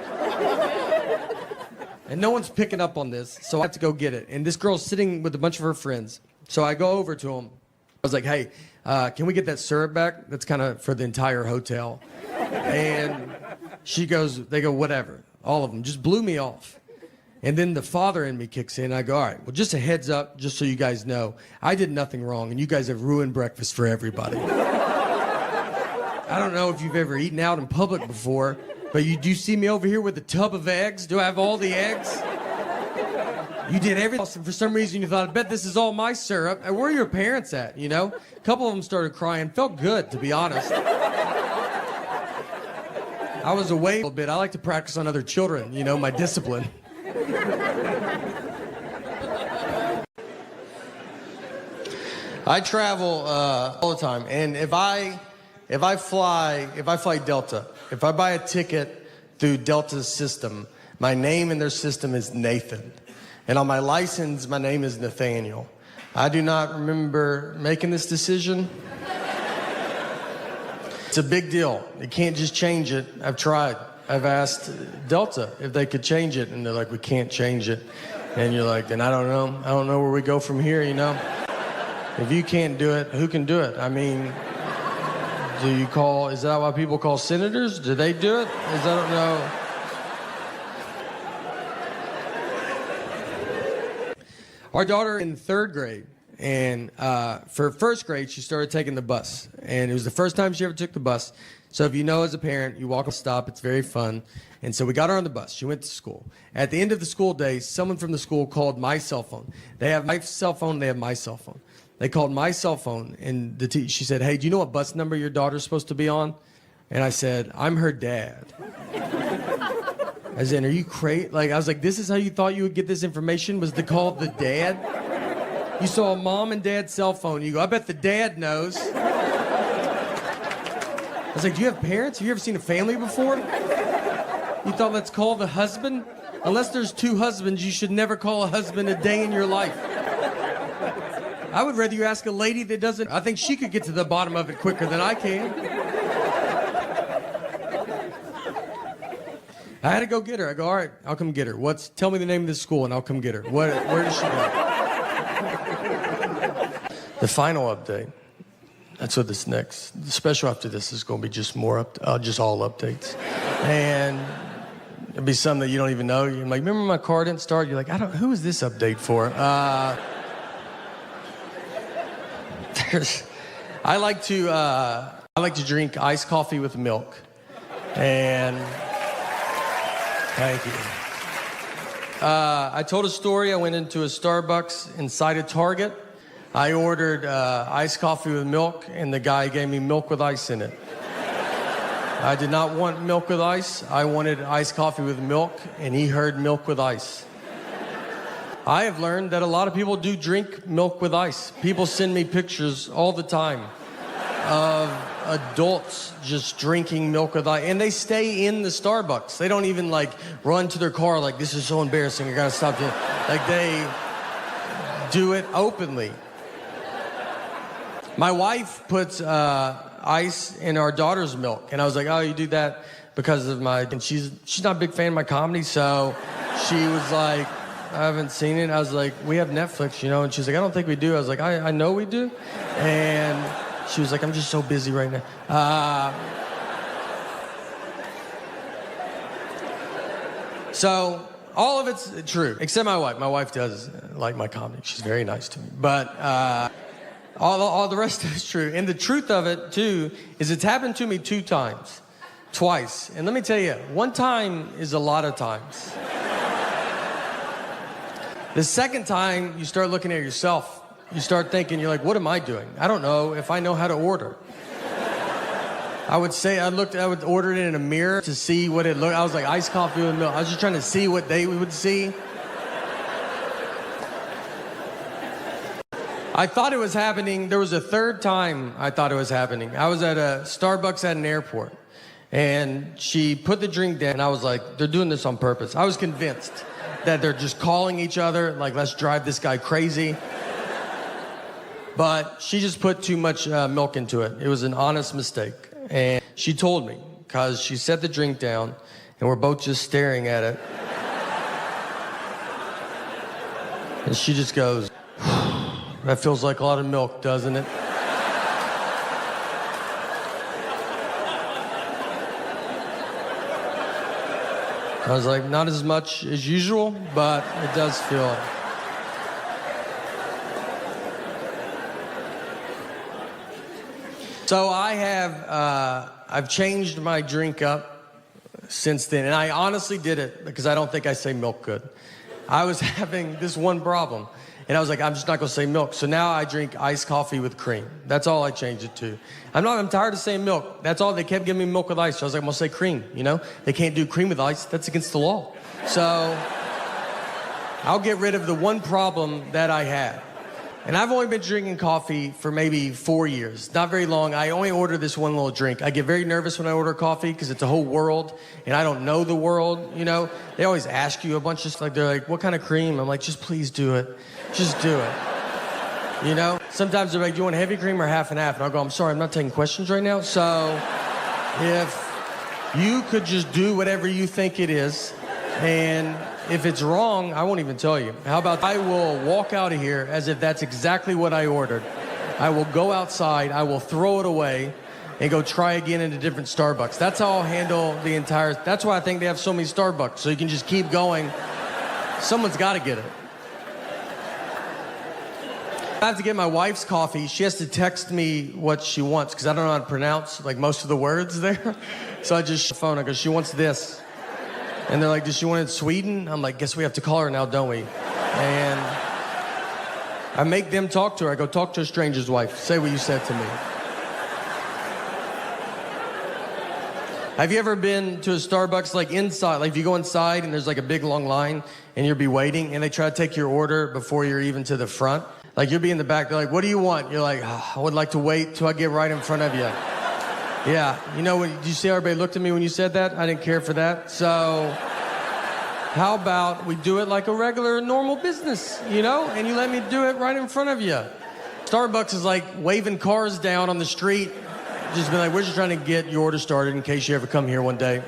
B: And no one's picking up on this, so I have to go get it. And this girl's sitting with a bunch of her friends. So I go over to them, was like, hey, can we get that syrup back? That's kind of for the entire hotel. And they go, whatever. All of them just blew me off. And then the father in me kicks in. I go, all right, well, just a heads up, just so you guys know, I did nothing wrong, and you guys have ruined breakfast for everybody. I don't know if you've ever eaten out in public before, but do you see me over here with a tub of eggs? Do I have all the eggs? You did everything. For some reason, you thought, I bet this is all my syrup. And where are your parents at, you know? A couple of them started crying. Felt good, to be honest. I was away a little bit. I like to practice on other children, you know, my discipline. I travel all the time, and if I fly Delta, if I buy a ticket through Delta's system, my name in their system is Nathan. And on my license, my name is Nathaniel. I do not remember making this decision. It's a big deal. You can't just change it. I've tried. I've asked Delta if they could change it, and they're like, we can't change it. And you're like, then I don't know. I don't know where we go from here, you know? If you can't do it, who can do it? I mean, is that why people call senators? Do they do it? I don't know. Our daughter in 3rd grade, and for 1st grade, she started taking the bus. And it was the first time she ever took the bus. So if you know as a parent, you walk a stop, it's very fun. And so we got her on the bus. She went to school. At the end of the school day, someone from the school called my cell phone. They have my cell phone, they have my cell phone. They called my cell phone, and she said, hey, do you know what bus number your daughter's supposed to be on? And I said, I'm her dad. I said, are you crazy? I was like, this is how you thought you would get this information, was to call the dad? You saw a mom and dad's cell phone. You go, I bet the dad knows. I was like, do you have parents? Have you ever seen a family before? You thought, let's call the husband? Unless there's 2 husbands, you should never call a husband a day in your life. I would rather you ask a lady that doesn't. I think she could get to the bottom of it quicker than I can. I had to go get her. I go, all right, I'll come get her. Tell me the name of the school and I'll come get her. Where does she go? The final update. That's what this next. The special after this is going to be just all updates. And it'll be something that you don't even know. You're like, remember my car didn't start? You're like, who is this update for? I like to drink iced coffee with milk. And thank you. I told a story. I went into a Starbucks inside a Target. I ordered iced coffee with milk, and the guy gave me milk with ice in it. I did not want milk with ice. I wanted iced coffee with milk, and he heard milk with ice. I have learned that a lot of people do drink milk with ice. People send me pictures all the time of adults just drinking milk with ice, and they stay in the Starbucks. They don't even run to their car like, this is so embarrassing, I gotta stop doing it. They do it openly. My wife puts ice in our daughter's milk, and I was like, oh, you do that because of and she's not a big fan of my comedy, so she was like, I haven't seen it. I was like, we have Netflix, you know, and she's like, I don't think we do. I was like, I know we do. And she was like, I'm just so busy right now. So all of it's true, except my wife. My wife does like my comedy. She's very nice to me. But all the rest of it's true. And the truth of it, too, is it's happened to me 2 times. Twice. And let me tell you, 1 time is a lot of times. The second time, you start looking at yourself. You start thinking, you're like, what am I doing? I don't know if I know how to order. I would order it in a mirror to see what it looked. I was like, iced coffee with milk. I was just trying to see what they would see. I thought it was happening. There was a 3rd time I thought it was happening. I was at a Starbucks at an airport, and she put the drink down, and I was like, they're doing this on purpose. I was convinced that they're just calling each other, like, let's drive this guy crazy. But she just put too much milk into it. It was an honest mistake. And she told me, because she set the drink down, and we're both just staring at it. And she just goes, that feels like a lot of milk, doesn't it? I was like, not as much as usual, but it does feel. So I've changed my drink up since then, and I honestly did it because I don't think I say milk good. I was having this one problem, and I was like, I'm just not gonna say milk. So now I drink iced coffee with cream. That's all I changed it to. I'm tired of saying milk. That's all, they kept giving me milk with ice. So I was like, I'm gonna say cream, you know? They can't do cream with ice, that's against the law. So I'll get rid of the one problem that I had. And I've only been drinking coffee for maybe 4 years. Not very long. I only order this one little drink. I get very nervous when I order coffee because it's a whole world, and I don't know the world, you know? They always ask you a bunch of stuff. Like, they're like, what kind of cream? I'm like, just please do it. Just do it. You know? Sometimes they're like, do you want heavy cream or half and half? And I'll go, I'm sorry, I'm not taking questions right now. So if you could just do whatever you think it is, and if it's wrong, I won't even tell you. How about I will walk out of here as if that's exactly what I ordered. I will go outside, I will throw it away, and go try again in a different Starbucks. That's how I'll handle the entire. That's why I think they have so many Starbucks, so you can just keep going. Someone's got to get it. I have to get my wife's coffee. She has to text me what she wants because I don't know how to pronounce like most of the words there. So I just phone her because she wants this. And they're like, does she want it in Sweden? I'm like, guess we have to call her now, don't we? And I make them talk to her. I go, talk to a stranger's wife. Say what you said to me. Have you ever been to a Starbucks, like inside, like if you go inside and there's like a big long line and you'll be waiting and they try to take your order before you're even to the front? Like you'll be in the back, they're like, what do you want? You're like, oh, I would like to wait till I get right in front of you. Yeah, you know, did you see how everybody looked at me when you said that? I didn't care for that. So how about we do it like a regular, normal business, you know? And you let me do it right in front of you. Starbucks is like waving cars down on the street. Just be like, we're just trying to get your order started in case you ever come here one day.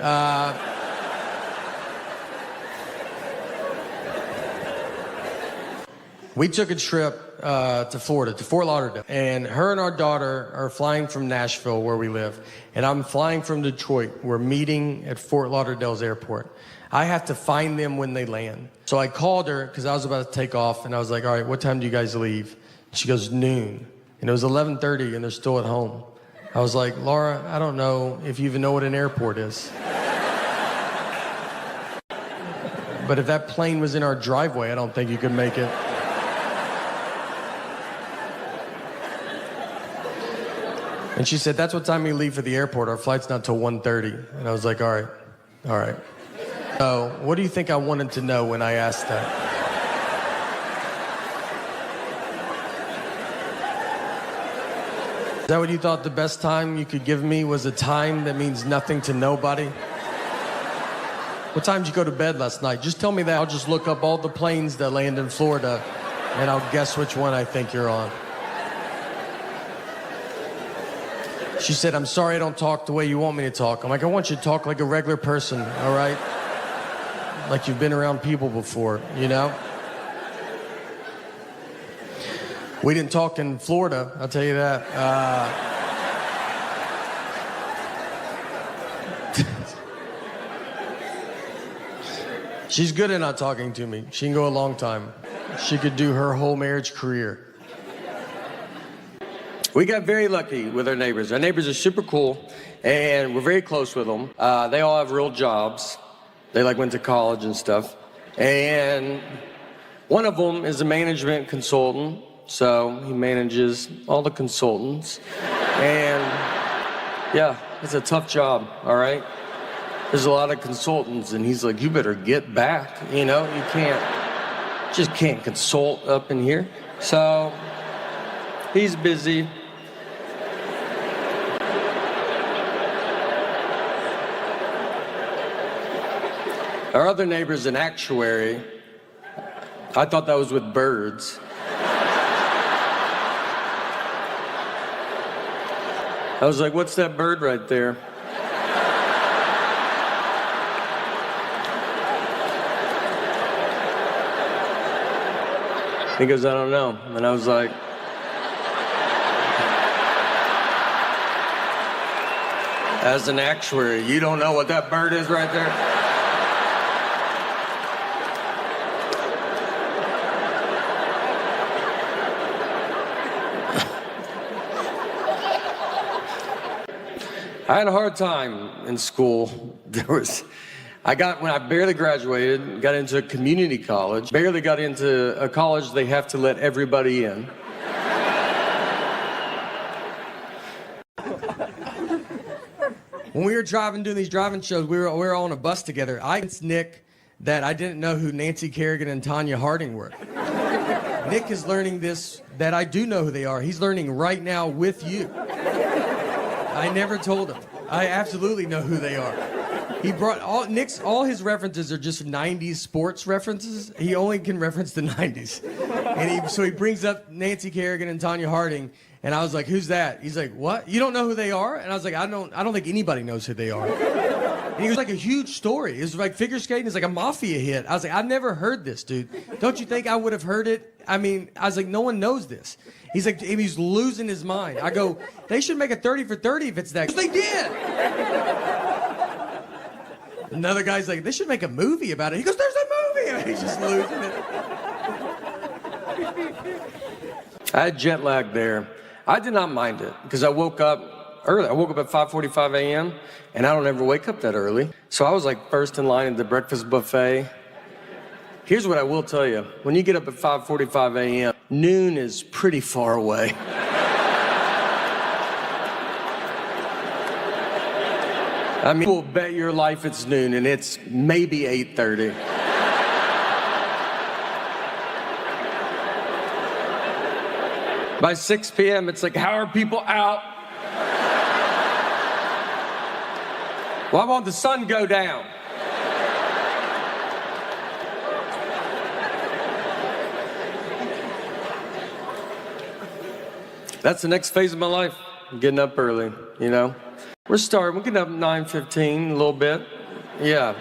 B: We took a trip to Florida, to Fort Lauderdale. And her and our daughter are flying from Nashville, where we live. And I'm flying from Detroit. We're meeting at Fort Lauderdale's airport. I have to find them when they land. So I called her because I was about to take off. And I was like, all right, what time do you guys leave? She goes, noon. And it was 11:30 and they're still at home. I was like, Laura, I don't know if you even know what an airport is. But if that plane was in our driveway, I don't think you could make it. And she said, that's what time we leave for the airport. Our flight's not till 1:30. And I was like, all right. So what do you think I wanted to know when I asked that? Is that what you thought the best time you could give me was a time that means nothing to nobody? What time did you go to bed last night? Just tell me that. I'll just look up all the planes that land in Florida, and I'll guess which one I think you're on. She said, I'm sorry I don't talk the way you want me to talk. I'm like, I want you to talk like a regular person, all right? Like you've been around people before, you know? We didn't talk in Florida, I'll tell you that. She's good at not talking to me. She can go a long time. She could do her whole marriage career. We got very lucky with our neighbors. Our neighbors are super cool, and we're very close with them. They all have real jobs. They like went to college and stuff. And one of them is a management consultant, so he manages all the consultants. And yeah, it's a tough job, all right? There's a lot of consultants, and he's like, you better get back, you know? You can't consult up in here. So he's busy. Our other neighbor's an actuary. I thought that was with birds. I was like, what's that bird right there? He goes, I don't know. And I was like, as an actuary, you don't know what that bird is right there?
A: I had a hard time in school. When I barely graduated, got into a community college, barely got into a college they have to let everybody in.
B: When we were doing these driving shows, we were on a bus together. I convinced Nick that I didn't know who Nancy Kerrigan and Tanya Harding were. Nick is learning this, that I do know who they are. He's learning right now with you. I never told him. I absolutely know who they are. He brought all his references are just 90s sports references. He only can reference the 90s. And so he brings up Nancy Kerrigan and Tanya Harding, and I was like, "Who's that?" He's like, "What? You don't know who they are?" And I was like, I don't think anybody knows who they are." And he was like, a huge story. It was like figure skating is like a mafia hit. I was like, "I've never heard this, dude. Don't you think I would have heard it?" I mean, I was like, "No one knows this." He's like, he's losing his mind. I go, "They should make a 30 for 30 if it's that." They did. Another guy's like, "They should make a movie about it." He goes, "There's a movie." And he's just losing it.
A: I had jet lag there. I did not mind it because I woke up early. I woke up at 5:45 a.m. and I don't ever wake up that early. So I was like first in line at the breakfast buffet. Here's what I will tell you. When you get up at 5:45 a.m., noon is pretty far away. I mean, we'll bet your life it's noon and it's maybe 8:30. By 6 p.m., it's like, how are people out? Why won't the sun go down? That's the next phase of my life. I'm getting up early, you know. We're getting up at 9:15, a little bit. Yeah,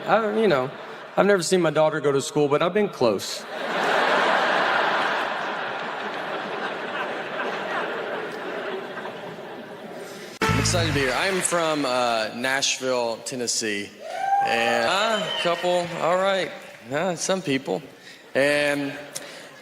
A: I've never seen my daughter go to school, but I've been close.
B: I'm excited to be here. I'm from Nashville, Tennessee. And all right. Some people. And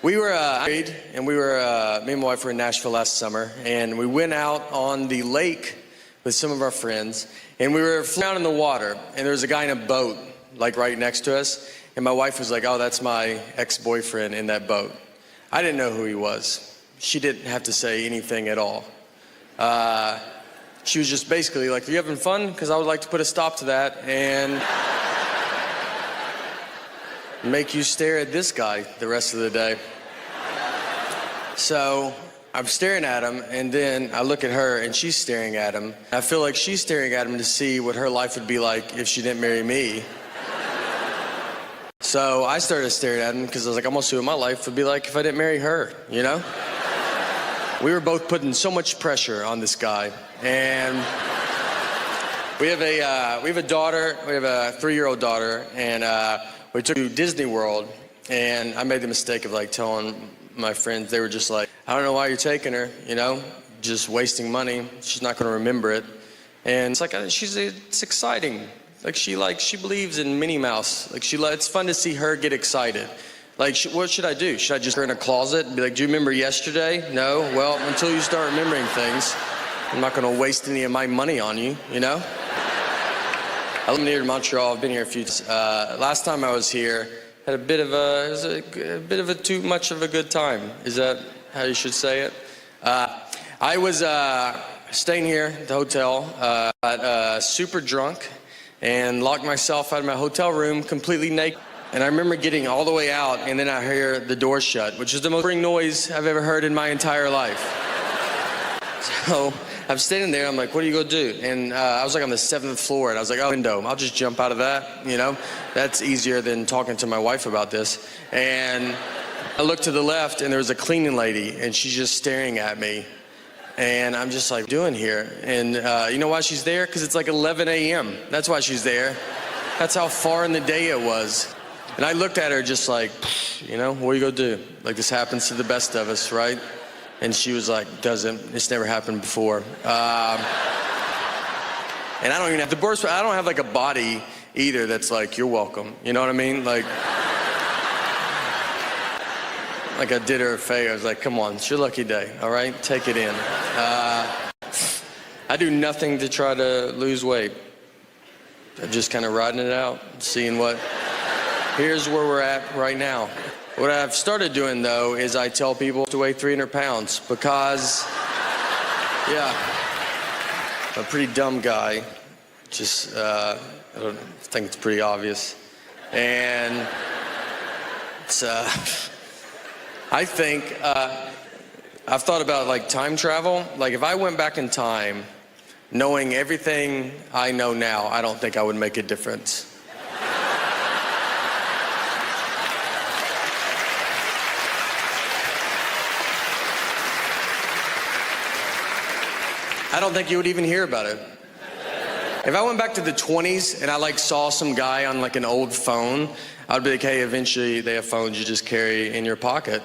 B: we were married, and me and my wife were in Nashville last summer, and we went out on the lake with some of our friends, and we were floating out in the water, and there was a guy in a boat, like right next to us, and my wife was like, "Oh, that's my ex-boyfriend in that boat." I didn't know who he was. She didn't have to say anything at all. She was just basically like, "Are you having fun? Because I would like to put a stop to that and make you stare at this guy the rest of the day." So I'm staring at him, and then I look at her, and she's staring at him. I feel like she's staring at him to see what her life would be like if she didn't marry me. So I started staring at him because I was like, I'm gonna see what my life would be like if I didn't marry her, you know? We were both putting so much pressure on this guy, and we have a daughter. We have a 3-year-old daughter, and we took her to Disney World, and I made the mistake of like telling my friends. They were just like, "I don't know why you're taking her, you know, just wasting money. She's not gonna remember it." And it's like, it's exciting. Like she believes in Minnie Mouse. Like it's fun to see her get excited. Like, what should I do? Should I just put her in a closet and be like, "Do you remember yesterday?" No? Well, until you start remembering things, I'm not gonna waste any of my money on you, you know? I live near Montreal. I've been here a few times. Last time I was here, had a bit of a too much of a good time. Is that how you should say it? I was staying here at the hotel, got super drunk, and locked myself out of my hotel room completely naked. And I remember getting all the way out, and then I hear the door shut, which is the most boring noise I've ever heard in my entire life. So I'm standing there, I'm like, "What are you gonna do?" And I was like on the 7th floor, and I was like, "Oh, window, I'll just jump out of that, you know? That's easier than talking to my wife about this." And I looked to the left, and there was a cleaning lady, and she's just staring at me. And I'm just like, "What are you doing here?" And you know why she's there? Because it's like 11 a.m. That's why she's there. That's how far in the day it was. And I looked at her just like, "You know, what are you gonna do? Like, this happens to the best of us, right?" And she was like, "Doesn't. It's never happened before." And I don't even have the worst. I don't have like a body either that's like, "You're welcome." You know what I mean? Like I did her a favor. I was like, "Come on, it's your lucky day. All right, take it in." I do nothing to try to lose weight. I'm just kind of riding it out, seeing here's where we're at right now. What I've started doing, though, is I tell people to weigh 300 pounds because, yeah, I'm a pretty dumb guy. Just, I don't think it's pretty obvious. And it's, I think, I've thought about like time travel. Like if I went back in time, knowing everything I know now, I don't think I would make a difference. I don't think you would even hear about it. If I went back to the 20s and I like saw some guy on like an old phone, I'd be like, hey, eventually they have phones you just carry in your pocket.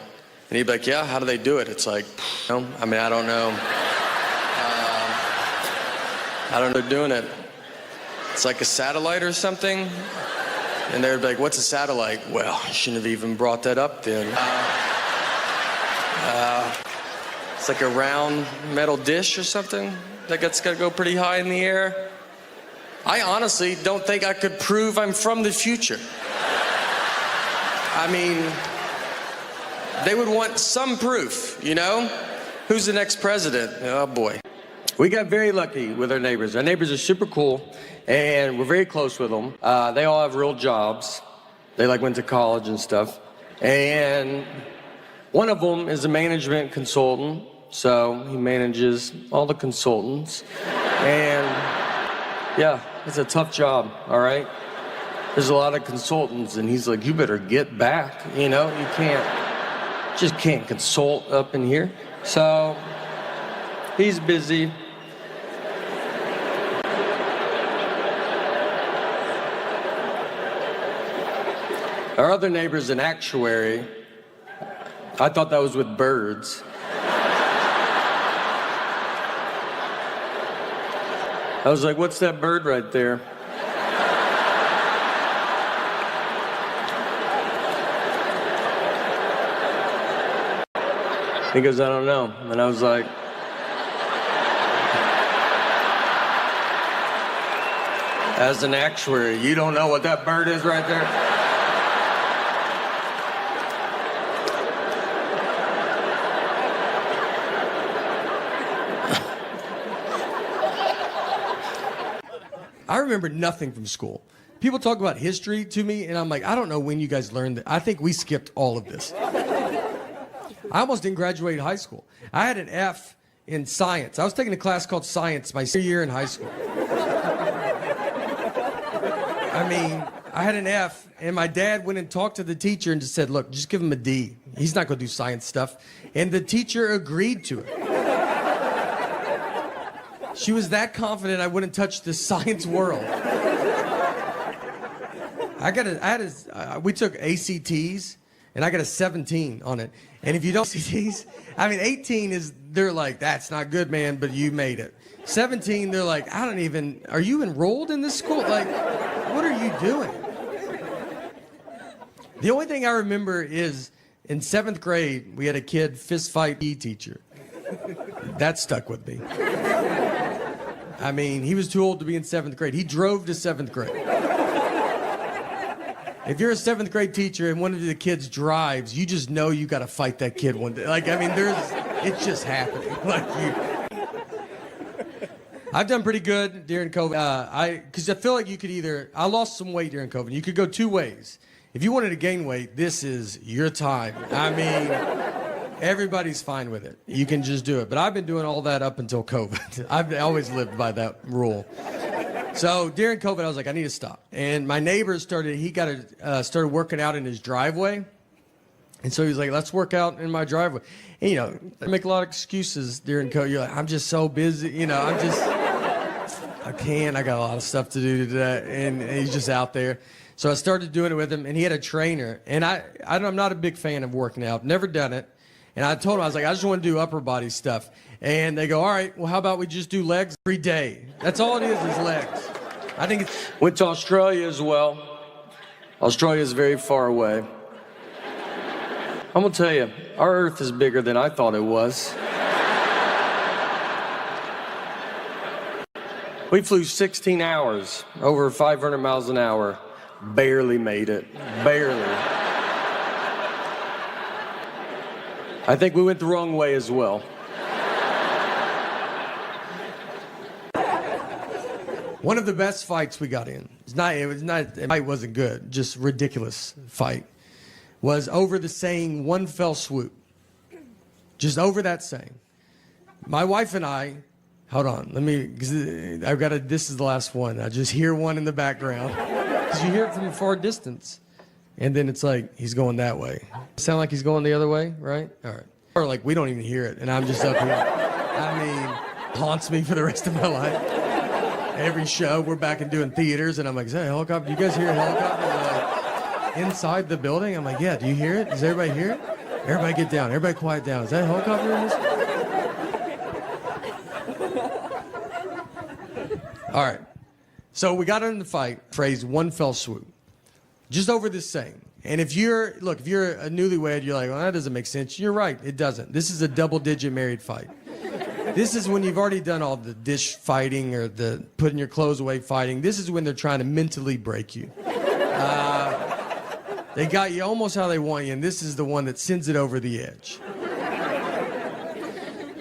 B: And he'd be like, yeah, how do they do it? It's like, I mean, I don't know. I don't know they're doing it. It's like a satellite or something. And they'd be like, what's a satellite? Well, I shouldn't have even brought that up then. It's like a round metal dish or something that's got to go pretty high in the air. I honestly don't think I could prove I'm from the future. I mean, they would want some proof, you know? Who's the next president? Oh boy.
A: We got very lucky with our neighbors. Our neighbors are super cool, and we're very close with them. They all have real jobs. They like went to college and stuff. And one of them is a management consultant, so he manages all the consultants. And yeah, it's a tough job, all right? There's a lot of consultants, and he's like, you better get back, you know? You just can't consult up in here. So he's busy. Our other neighbor's an actuary. I thought that was with birds. I was like, what's that bird right there? He goes, I don't know. And I was like, as an actuary, you don't know what that bird is right there?
B: I remember nothing from school. People talk about history to me, and I'm like, I don't know when you guys learned that. I think we skipped all of this. I almost didn't graduate high school. I had an F in science. I was taking a class called science my senior year in high school. I mean, I had an F, and my dad went and talked to the teacher and just said, look, just give him a D. He's not going to do science stuff. And the teacher agreed to it. She was that confident I wouldn't touch the science world. We took ACTs, and I got a 17 on it. And if you don't ACTs, I mean, 18 is, they're like, that's not good, man, but you made it. 17, they're like, are you enrolled in this school? Like, what are you doing? The only thing I remember is in 7th grade, we had a kid fist fight PE teacher. That stuck with me. I mean, he was too old to be in 7th grade. He drove to 7th grade. If you're a 7th grade teacher and one of the kids drives, you just know you got to fight that kid one day. Like, I mean, it's just happening. I've done pretty good during COVID. Because I feel like I lost some weight during COVID. You could go two ways. If you wanted to gain weight, this is your time. I mean, everybody's fine with it. You can just do it. But I've been doing all that up until COVID. I've always lived by that rule. So during COVID, I was like, I need to stop. And my neighbor started working out in his driveway. And so he's like, let's work out in my driveway. And, you know, I make a lot of excuses during COVID. You're like, I'm just so busy. You know, I got a lot of stuff to do today. And he's just out there. So I started doing it with him, and he had a trainer. And I'm not a big fan of working out. Never done it. And I told him, I was like, I just want to do upper body stuff. And they go, all right, well, how about we just do legs every day? That's all it is legs. I think it's...
A: Went to Australia as well. Australia is very far away. I'm going to tell you, our Earth is bigger than I thought it was. We flew 16 hours, over 500 miles an hour. Barely made it. Barely. I think we went the wrong way as well.
B: One of the best fights we got in, the fight wasn't good, just ridiculous fight, was over the saying, one fell swoop. Just over that saying. My wife and I, hold on, this is the last one. I just hear one in the background. Because you hear it from a far distance. And then it's like, he's going that way. Sound like he's going the other way, right? All right. Or like, we don't even hear it, and I'm just up here. I mean, haunts me for the rest of my life. Every show, we're back and doing theaters, and I'm like, is that a helicopter? Do you guys hear a helicopter? They're like, inside the building? I'm like, yeah, do you hear it? Does everybody hear it? Everybody get down. Everybody quiet down. Is that a helicopter in this? All right. So we got in the fight, phrase one fell swoop. Just over this saying. And if you're a newlywed, you're like, well, that doesn't make sense. You're right, it doesn't. This is a double-digit married fight. This is when you've already done all the dish fighting or the putting your clothes away fighting. This is when they're trying to mentally break you. They got you almost how they want you, and this is the one that sends it over the edge.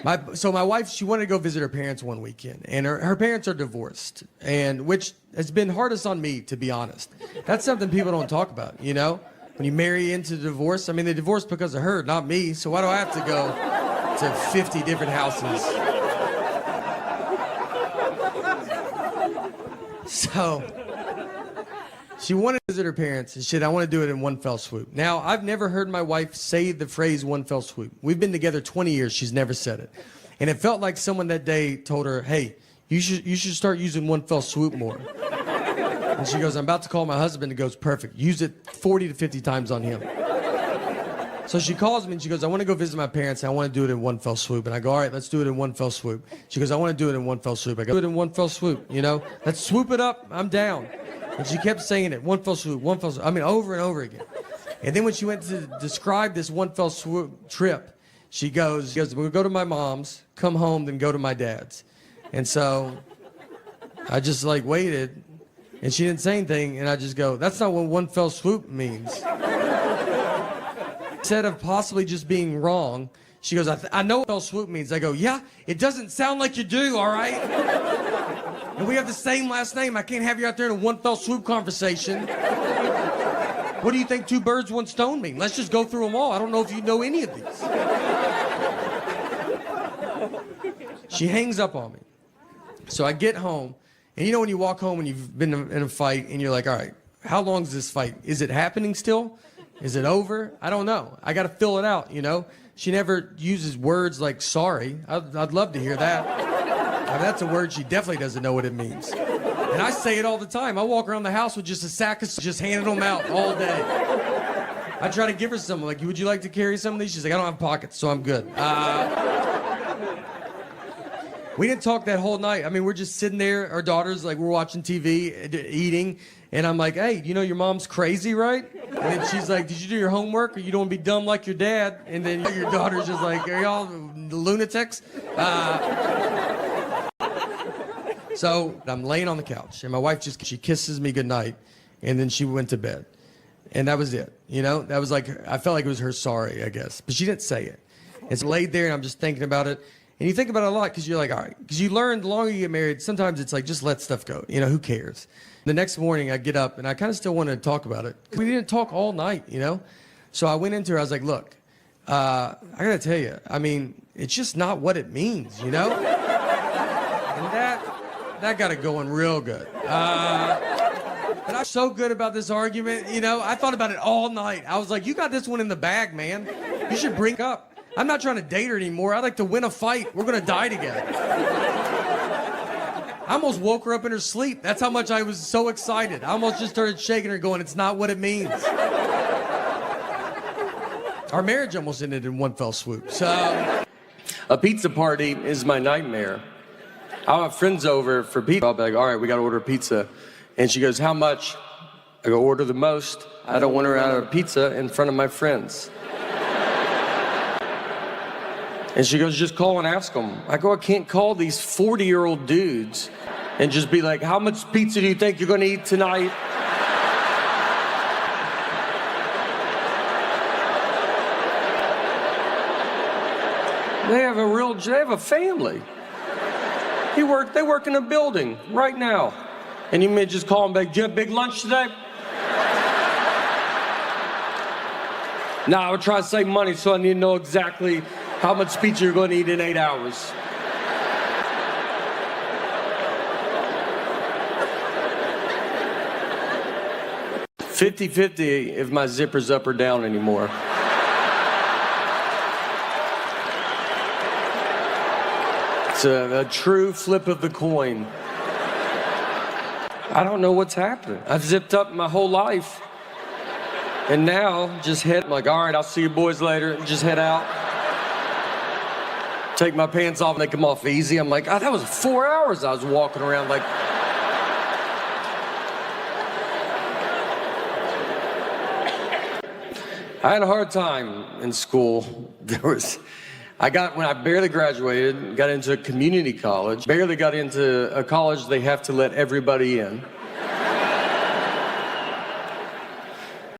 B: My wife, she wanted to go visit her parents one weekend, and her parents are divorced, and which has been hardest on me, to be honest. That's something people don't talk about, you know? When you marry into divorce, I mean, they divorced because of her, not me, so why do I have to go to 50 different houses? So, she wanted to visit her parents, and she said, I want to do it in one fell swoop. Now, I've never heard my wife say the phrase one fell swoop. We've been together 20 years, she's never said it. And it felt like someone that day told her, hey, you should start using one fell swoop more. And she goes, I'm about to call my husband, and goes, perfect. Use it 40 to 50 times on him. So she calls me, and she goes, I want to go visit my parents, and I want to do it in one fell swoop. And I go, all right, let's do it in one fell swoop. She goes, I want to do it in one fell swoop. I go, do it in one fell swoop, you know? Let's swoop it up, I'm down. And she kept saying it, one fell swoop, one fell swoop. I mean, over and over again. And then when she went to describe this one fell swoop trip, she goes, we'll go to my mom's, come home, then go to my dad's. And so I just like waited, and she didn't say anything, and I just go, that's not what one fell swoop means. Instead of possibly just being wrong, she goes, I know what fell swoop means. I go, yeah, it doesn't sound like you do, all right? And we have the same last name. I can't have you out there in a one fell swoop conversation. What do you think two birds, one stone mean? Let's just go through them all. I don't know if you know any of these. She hangs up on me. So I get home, and you know when you walk home and you've been in a fight, and you're like, all right, how long is this fight? Is it happening still? Is it over? I don't know. I got to fill it out, you know? She never uses words like sorry. I'd love to hear that. I mean, that's a word she definitely doesn't know what it means. And I say it all the time. I walk around the house with just a sack of just handing them out all day. I try to give her some, like, would you like to carry some of these? She's like, I don't have pockets, so I'm good. We didn't talk that whole night. I mean, we're just sitting there, our daughters, like, we're watching TV, eating, and I'm like, hey, you know your mom's crazy, right? And then she's like, did you do your homework, or you don't want to be dumb like your dad? And then your daughter's just like, are y'all lunatics? So I'm laying on the couch, and my wife she kisses me goodnight, and then she went to bed. And that was it, you know? That was like, I felt like it was her sorry, I guess. But she didn't say it. It's laid there, and I'm just thinking about it. And you think about it a lot because you're like, all right. Because you learn the longer you get married, sometimes it's like, just let stuff go. You know, who cares? The next morning, I get up, and I kind of still wanted to talk about it. We didn't talk all night, you know? So I went into her, I was like, look, I got to tell you, I mean, it's just not what it means, you know? And that got it going real good. But I'm so good about this argument, you know? I thought about it all night. I was like, you got this one in the bag, man. You should bring it up. I'm not trying to date her anymore. I'd like to win a fight. We're going to die together. I almost woke her up in her sleep. That's how much I was so excited. I almost just started shaking her going, it's not what it means. Our marriage almost ended in one fell swoop. So,
A: a pizza party is my nightmare. I'll have friends over for pizza. I'll be like, all right, we got to order pizza. And she goes, how much? I go, order the most. I don't want her out of pizza in front of my friends. And she goes, just call and ask them. I go, I can't call these 40-year-old dudes and just be like, how much pizza do you think you're gonna eat tonight? They have a family. They work in a building right now. And you may just call them back, do you have big lunch today? Now, I would try to save money, so I need to know exactly how much pizza you're going to eat in 8 hours. $50-50 if my zipper's up or down anymore. It's a true flip of the coin. I don't know what's happening. I've zipped up my whole life. And now, I'm like, all right, I'll see you boys later, and just head out. Take my pants off and they come off easy. I'm like, oh, that was 4 hours I was walking around like. I had a hard time in school. When I barely graduated, got into a community college, barely got into a college they have to let everybody in.